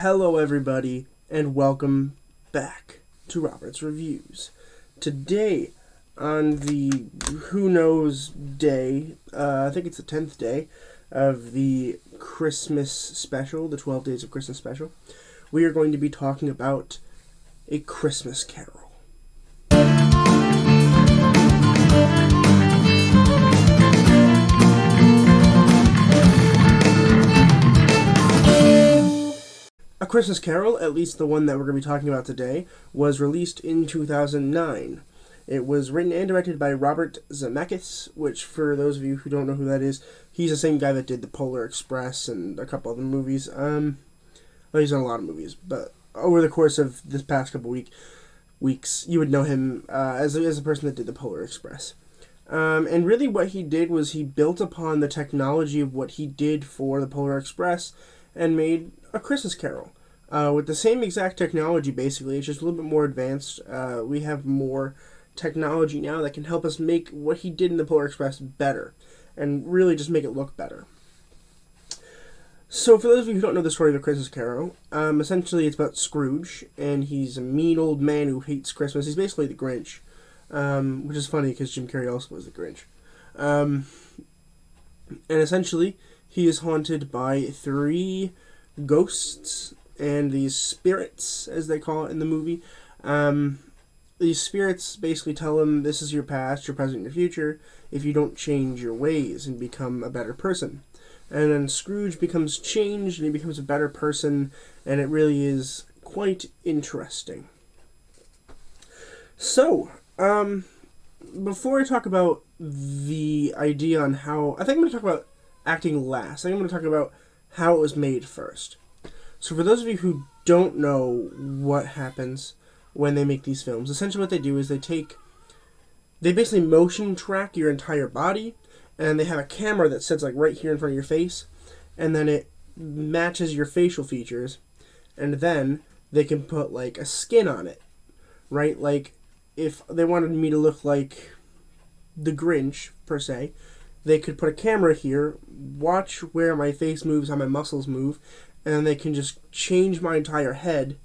Hello everybody, and welcome back to Robert's Reviews. Today, on the who knows day, I think it's the 10th day of the Christmas special, the 12 Days of Christmas special, we are going to be talking about A Christmas Carol. A Christmas Carol, at least the one that we're going to be talking about today, was released in 2009. It was written and directed by Robert Zemeckis, which, for those of you who don't know who that is, he's the same guy that did The Polar Express and a couple other movies. Well, he's done a lot of movies, but over the course of this past couple weeks, you would know him as a person that did The Polar Express. And really what he did was he built upon the technology of what he did for The Polar Express and made A Christmas Carol. With the same exact technology, basically, it's just a little bit more advanced. We have more technology now that can help us make what he did in The Polar Express better, and really just make it look better. So for those of you who don't know the story of A Christmas Carol, essentially it's about Scrooge, and he's a mean old man who hates Christmas. He's basically the Grinch, which is funny because Jim Carrey also was the Grinch. And essentially, he is haunted by three ghosts and these spirits, as they call it in the movie. These spirits basically tell him, this is your past, your present, your future, if you don't change your ways and become a better person. And then Scrooge becomes changed and he becomes a better person, and it really is quite interesting. So, before I talk about the idea on how, I think I'm going to talk about acting last. I think I'm going to talk about how it was made first. So for those of you who don't know what happens when they make these films, essentially what they do is they basically motion track your entire body, and they have a camera that sits like right here in front of your face, and then it matches your facial features, and then they can put like a skin on it, right? Like if they wanted me to look like the Grinch, per se, they could put a camera here, watch where my face moves, how my muscles move, and then they can just change my entire head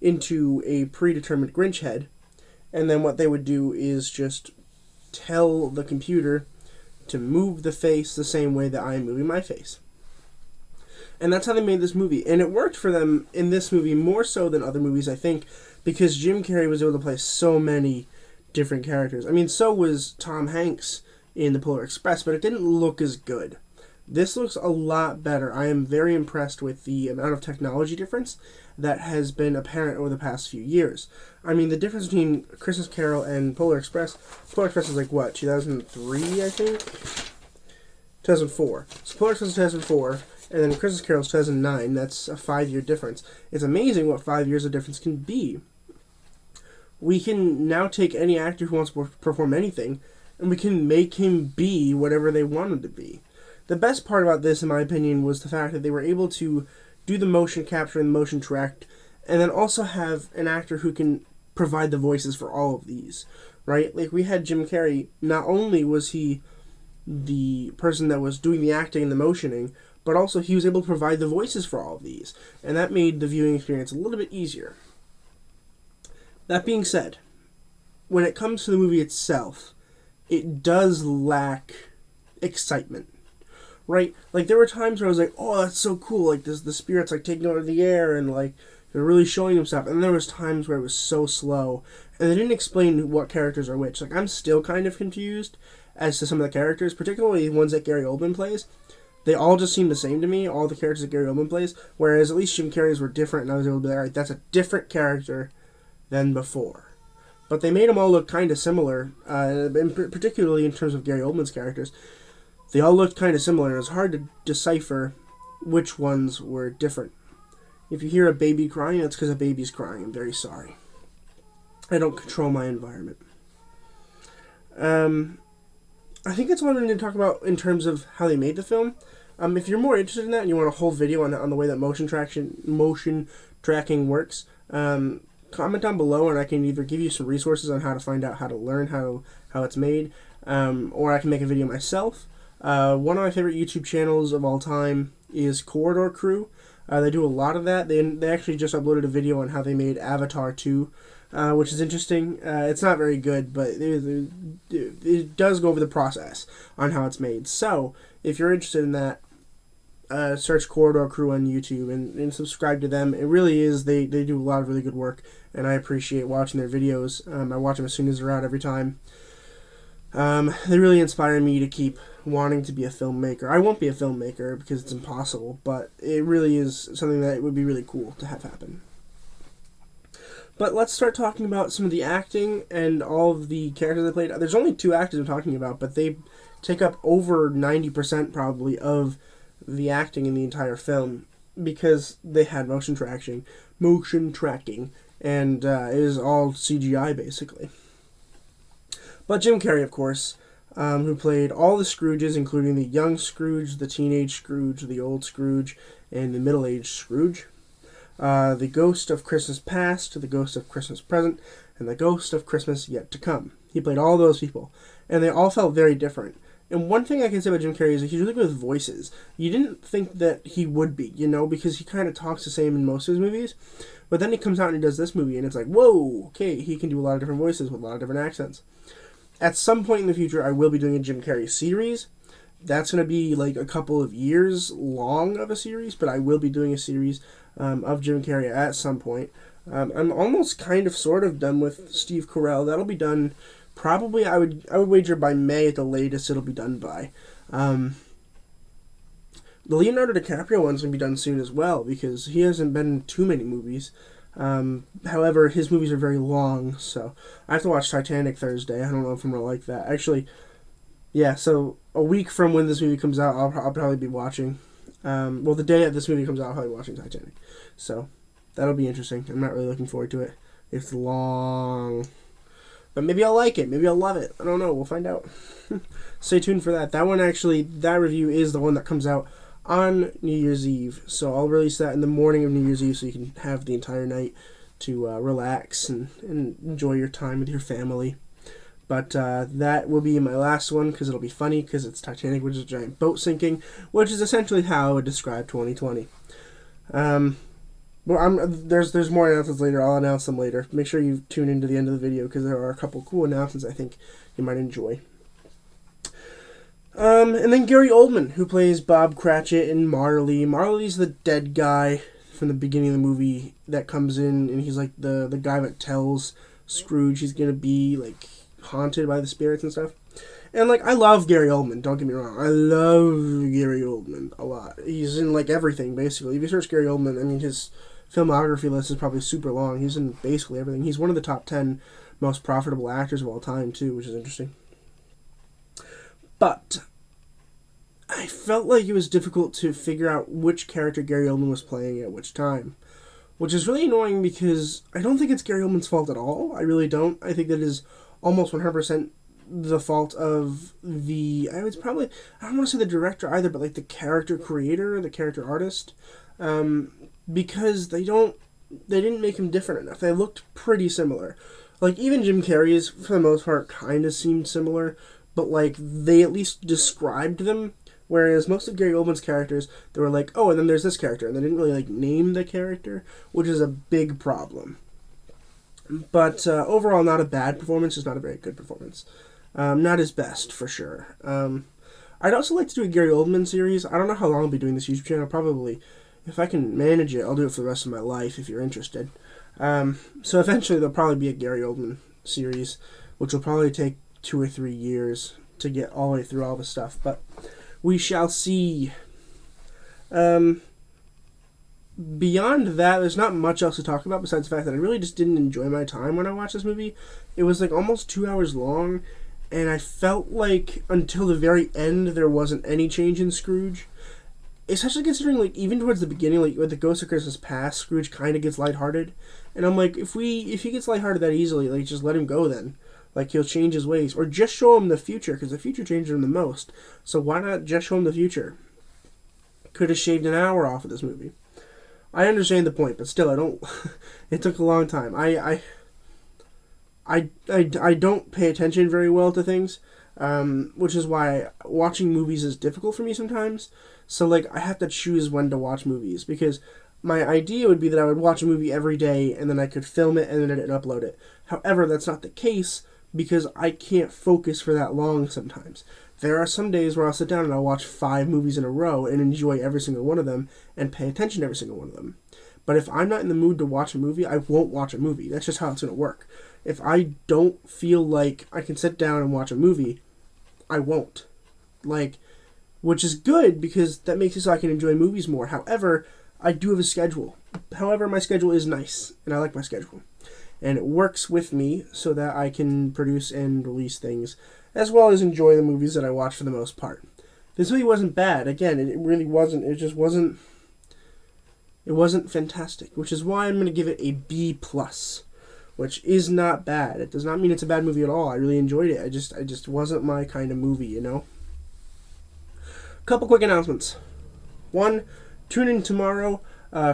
into a predetermined Grinch head. And then what they would do is just tell the computer to move the face the same way that I am moving my face. And that's how they made this movie. And it worked for them in this movie more so than other movies, I think, because Jim Carrey was able to play so many different characters. I mean, so was Tom Hanks in The Polar Express, but it didn't look as good. This looks a lot better. I am very impressed with the amount of technology difference that has been apparent over the past few years. I mean, the difference between Christmas Carol and Polar Express is like, what, 2003, I think? 2004. So Polar Express is 2004, and then Christmas Carol is 2009. That's a 5-year difference. It's amazing what 5 years of difference can be. We can now take any actor who wants to perform anything, and we can make him be whatever they want him to be. The best part about this, in my opinion, was the fact that they were able to do the motion capture and the motion track, and then also have an actor who can provide the voices for all of these, right? Like, we had Jim Carrey. Not only was he the person that was doing the acting and the motioning, but also he was able to provide the voices for all of these, and that made the viewing experience a little bit easier. That being said, when it comes to the movie itself, it does lack excitement, right? Like, there were times where I was like, oh, that's so cool, like, the spirits, like, taking over the air, and, like, they're really showing them stuff, and then there was times where it was so slow, and they didn't explain what characters are which. Like, I'm still kind of confused as to some of the characters, particularly the ones that Gary Oldman plays. They all just seem the same to me, all the characters that Gary Oldman plays, whereas at least Jim Carrey's were different, and I was able to be like, alright, that's a different character than before. But they made them all look kind of similar, and particularly in terms of Gary Oldman's characters. They all looked kind of similar, and it was hard to decipher which ones were different. If you hear a baby crying, that's because a baby's crying. I'm very sorry. I don't control my environment. I think that's what I'm going to talk about in terms of how they made the film. If you're more interested in that and you want a whole video on the way that motion tracking works, comment down below and I can either give you some resources on how to find out how to learn how it's made, or I can make a video myself. One of my favorite YouTube channels of all time is Corridor Crew. They do a lot of that. They actually just uploaded a video on how they made Avatar 2, which is interesting. It's not very good, but it does go over the process on how it's made. So, if you're interested in that, search Corridor Crew on YouTube and subscribe to them. It really is, they do a lot of really good work, and I appreciate watching their videos. I watch them as soon as they're out every time. They really inspire me to keep wanting to be a filmmaker. I won't be a filmmaker because it's impossible, but it really is something that would be really cool to have happen. But let's start talking about some of the acting and all of the characters they played. There's only 2 actors I'm talking about, but they take up over 90% probably of the acting in the entire film because they had motion tracking, and it is all CGI basically. But Jim Carrey, of course, who played all the Scrooges, including the young Scrooge, the teenage Scrooge, the old Scrooge, and the middle-aged Scrooge. The Ghost of Christmas Past, the Ghost of Christmas Present, and the Ghost of Christmas Yet to Come. He played all those people, and they all felt very different. And one thing I can say about Jim Carrey is that he's really good with voices. You didn't think that he would be, because he kind of talks the same in most of his movies. But then he comes out and he does this movie, and it's like, whoa, okay, he can do a lot of different voices with a lot of different accents. At some point in the future, I will be doing a Jim Carrey series. That's going to be like a couple of years long of a series, but I will be doing a series of Jim Carrey at some point. I'm almost kind of sort of done with Steve Carell. That'll be done probably, I would wager by May at the latest it'll be done by. The Leonardo DiCaprio one's going to be done soon as well because he hasn't been in too many movies. However, his movies are very long, so I have to watch Titanic Thursday. I don't know if I'm going to like that. Actually, yeah, so a week from when this movie comes out, I'll probably be watching. The day that this movie comes out, I'll probably be watching Titanic. So, that'll be interesting. I'm not really looking forward to it. It's long. But maybe I'll like it. Maybe I'll love it. I don't know. We'll find out. Stay tuned for that. That one actually, that review is the one that comes out on New Year's Eve. So I'll release that in the morning of New Year's Eve so you can have the entire night to relax and enjoy your time with your family. But that will be my last one because it'll be funny because it's Titanic, which is a giant boat sinking, which is essentially how I would describe 2020. There's more announcements later. I'll announce them later. Make sure you tune into the end of the video because there are a couple cool announcements I think you might enjoy. And then Gary Oldman, who plays Bob Cratchit in Marley. Marley's the dead guy from the beginning of the movie that comes in, and he's like the guy that tells Scrooge he's gonna be like haunted by the spirits and stuff. And like, I love Gary Oldman, don't get me wrong. I love Gary Oldman a lot. He's in like everything basically. If you search Gary Oldman, I mean his filmography list is probably super long. He's in basically everything. He's one of the top 10 most profitable actors of all time too, which is interesting. But I felt like it was difficult to figure out which character Gary Oldman was playing at which time, which is really annoying because I don't think it's Gary Oldman's fault at all. I really don't. I think that is almost 100% the fault of I don't want to say the director either, but like the character creator, the character artist, because they didn't make him different enough. They looked pretty similar. Like even Jim Carrey's, for the most part, kind of seemed similar, but like they at least described them. Whereas most of Gary Oldman's characters, they were like, oh, and then there's this character, and they didn't really like name the character, which is a big problem. But overall, not a bad performance, just not a very good performance. Not his best, for sure. I'd also like to do a Gary Oldman series. I don't know how long I'll be doing this YouTube channel. Probably, if I can manage it, I'll do it for the rest of my life if you're interested. So eventually there'll probably be a Gary Oldman series, which will probably take 2 or 3 years to get all the way through all the stuff. But we shall see. Beyond that, there's not much else to talk about besides the fact that I really just didn't enjoy my time when I watched this movie. It was like almost 2 hours long, and I felt like until the very end there wasn't any change in Scrooge. Especially considering, like, even towards the beginning, like, with the Ghost of Christmas Past, Scrooge kind of gets lighthearted. And I'm like, if he gets lighthearted that easily, like, just let him go then. Like, he'll change his ways. Or just show him the future, because the future changes him the most. So why not just show him the future? Could have shaved an hour off of this movie. I understand the point, but still, I don't... It took a long time. I don't pay attention very well to things. which is why watching movies is difficult for me sometimes. So, like, I have to choose when to watch movies, because my idea would be that I would watch a movie every day, and then I could film it and then edit and upload it. However, that's not the case, because I can't focus for that long sometimes. There are some days where I'll sit down and I'll watch 5 movies in a row and enjoy every single one of them and pay attention to every single one of them. But if I'm not in the mood to watch a movie, I won't watch a movie. That's just how it's going to work. If I don't feel like I can sit down and watch a movie, I won't. Like, which is good, because that makes it so I can enjoy movies more. However, I do have a schedule. However, my schedule is nice, and I like my schedule. And it works with me so that I can produce and release things, as well as enjoy the movies that I watch for the most part. This movie wasn't bad. Again, it really wasn't. It just wasn't. It wasn't fantastic, which is why I'm going to give it a B+, which is not bad. It does not mean it's a bad movie at all. I really enjoyed it. I just wasn't my kind of movie, you know? Couple quick announcements. One, tune in tomorrow,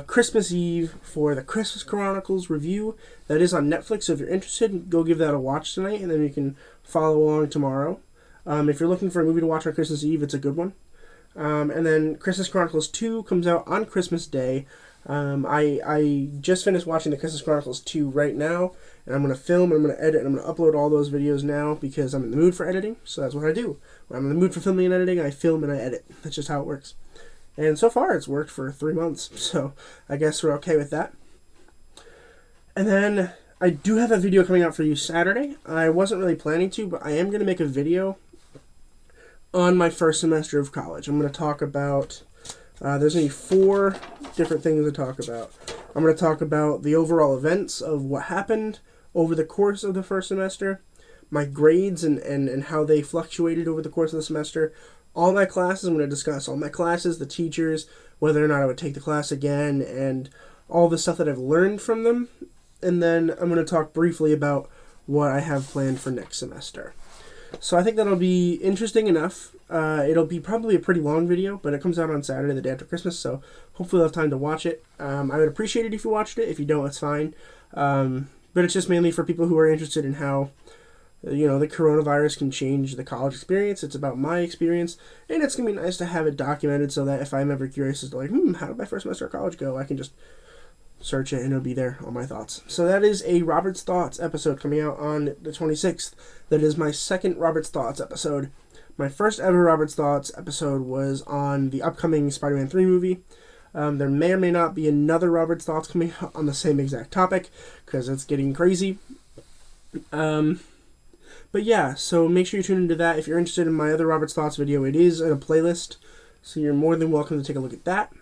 Christmas Eve, for the Christmas Chronicles review. That is on Netflix, so if you're interested, go give that a watch tonight, and then you can follow along tomorrow. If you're looking for a movie to watch on Christmas Eve, it's a good one. And then Christmas Chronicles 2 comes out on Christmas Day. I just finished watching the Christmas Chronicles 2 right now, and I'm going to film, and I'm going to edit, and I'm going to upload all those videos now, because I'm in the mood for editing, so that's what I do. When I'm in the mood for filming and editing, I film and I edit. That's just how it works. And so far, it's worked for 3 months, so I guess we're okay with that. And then I do have a video coming out for you Saturday. I wasn't really planning to, but I am going to make a video on my first semester of college. I'm going to talk about, there's only 4 different things to talk about. I'm going to talk about the overall events of what happened over the course of the first semester, my grades and how they fluctuated over the course of the semester. All my classes, I'm going to discuss all my classes, the teachers, whether or not I would take the class again, and all the stuff that I've learned from them. And then I'm going to talk briefly about what I have planned for next semester. So I think that'll be interesting enough. It'll be probably a pretty long video, but it comes out on Saturday, the day after Christmas, so hopefully you'll have time to watch it. I would appreciate it if you watched it. If you don't, it's fine. But it's just mainly for people who are interested in how, the coronavirus can change the college experience. It's about my experience, and it's going to be nice to have it documented so that if I'm ever curious as to, like, how did my first semester of college go, I can just search it and it'll be there, all my thoughts. So that is a Robert's Thoughts episode coming out on the 26th. That is my second Robert's Thoughts episode. My first ever Robert's Thoughts episode was on the upcoming Spider-Man 3 movie. There may or may not be another Robert's Thoughts coming out on the same exact topic, because it's getting crazy. But yeah, so make sure you tune into that. If you're interested in my other Robert's Thoughts video, it is in a playlist, so you're more than welcome to take a look at that.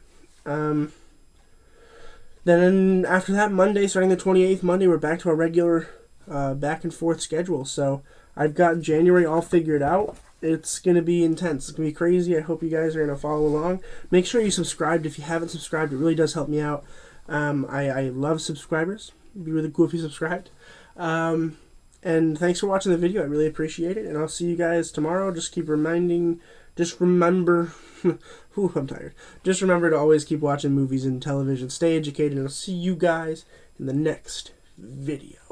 Then after that, Monday, starting the 28th, Monday, we're back to our regular back and forth schedule. So I've got January all figured out. It's going to be intense. It's going to be crazy. I hope you guys are going to follow along. Make sure you subscribed if you haven't subscribed. It really does help me out. I love subscribers. It'd be really cool if you subscribed. And thanks for watching the video. I really appreciate it. And I'll see you guys tomorrow. Just remember... I'm tired. Just remember to always keep watching movies and television. Stay educated, and I'll see you guys in the next video.